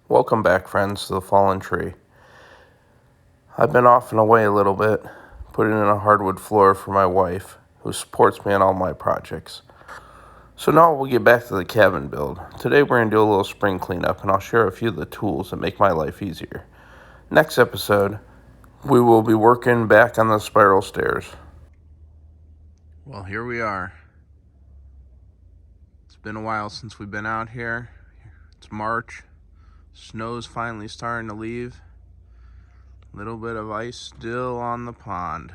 Welcome back, friends, to the fallen tree. I've been off and away a little bit, putting in a hardwood floor for my wife, who supports me on all my projects. So now we'll get back to the cabin build. Today we're going to do a little spring cleanup, and I'll share a few of the tools that make my life easier. Next episode, we will be working back on the spiral stairs. Well, here we are. It's been a while since we've been out here. It's March. Snow's finally starting to leave. Little bit of ice still on the pond.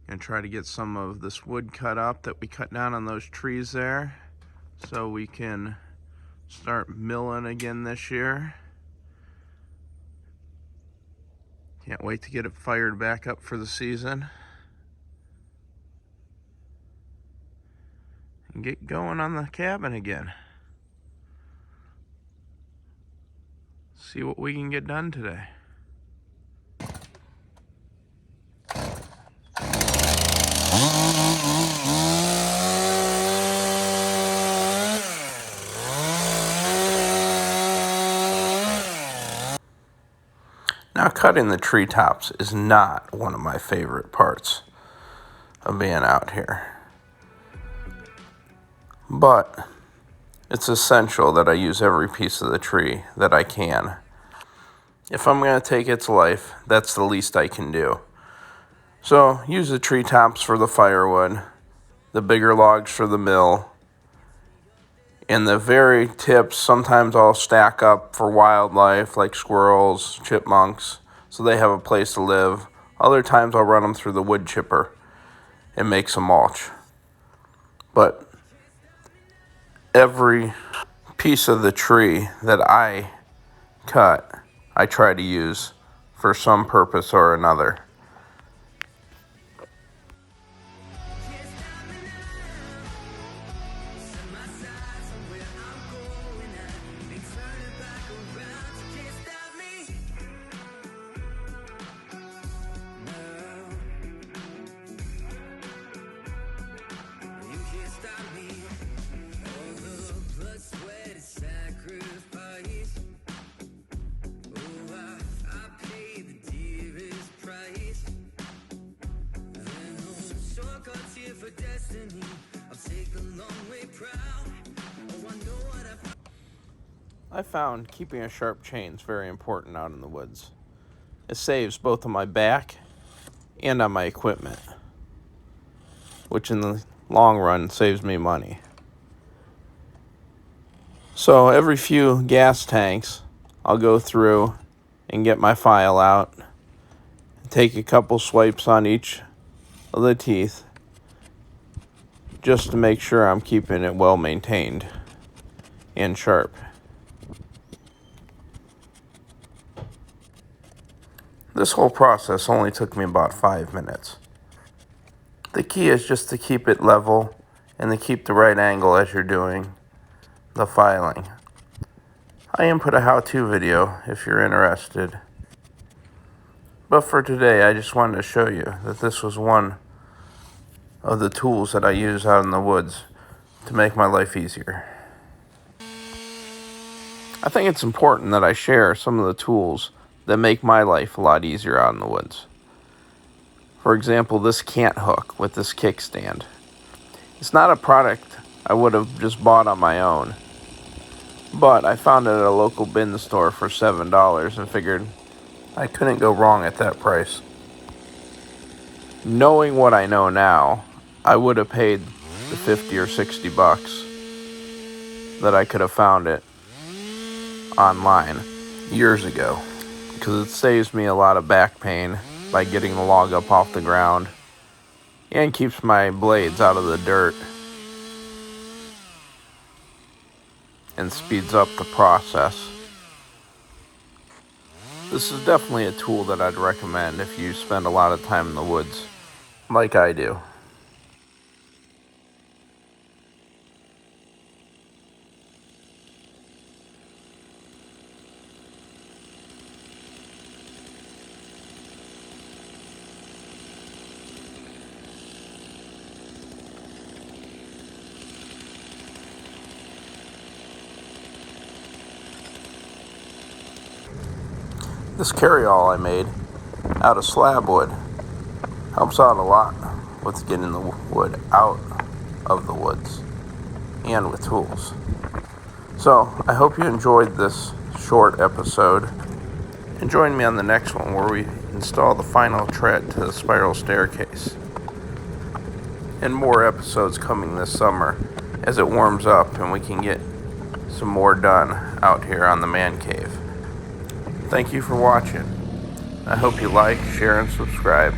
Gonna try to get some of this wood cut up that we cut down on those trees there, so we can start milling again this year. Can't wait to get it fired back up for the season and get going on the cabin again. See what we can get done today. Now, cutting the treetops is not one of my favorite parts of being out here, but it's essential that I use every piece of the tree that I can. If I'm going to take its life, that's the least I can do. So use the treetops for the firewood, the bigger logs for the mill, and the very tips sometimes I'll stack up for wildlife like squirrels, chipmunks, so they have a place to live. Other times I'll run them through the wood chipper and make some mulch. But every piece of the tree that I cut, I try to use for some purpose or another. I found keeping a sharp chain is very important out in the woods. It saves both on my back and on my equipment, which in the long run saves me money. So every few gas tanks, I'll go through and get my file out, take a couple swipes on each of the teeth, just to make sure I'm keeping it well maintained and sharp. This whole process only took me about 5 minutes. The key is just to keep it level and to keep the right angle as you're doing the filing. I input a how-to video if you're interested. But for today, I just wanted to show you that this was one of the tools that I use out in the woods to make my life easier. I think it's important that I share some of the tools that make my life a lot easier out in the woods. For example, this cant hook with this kickstand. It's not a product I would have just bought on my own, but I found it at a local bin store for $7 and figured I couldn't go wrong at that price. Knowing what I know now, I would have paid the 50 or 60 bucks that I could have found it online years ago, because it saves me a lot of back pain by getting the log up off the ground and keeps my blades out of the dirt and speeds up the process. This is definitely a tool that I'd recommend if you spend a lot of time in the woods like I do. This carryall I made out of slab wood helps out a lot with getting the wood out of the woods and with tools. So I hope you enjoyed this short episode, and join me on the next one where we install the final tread to the spiral staircase. And more episodes coming this summer as it warms up and we can get some more done out here on the man cave. Thank you for watching. I hope you like, share, and subscribe.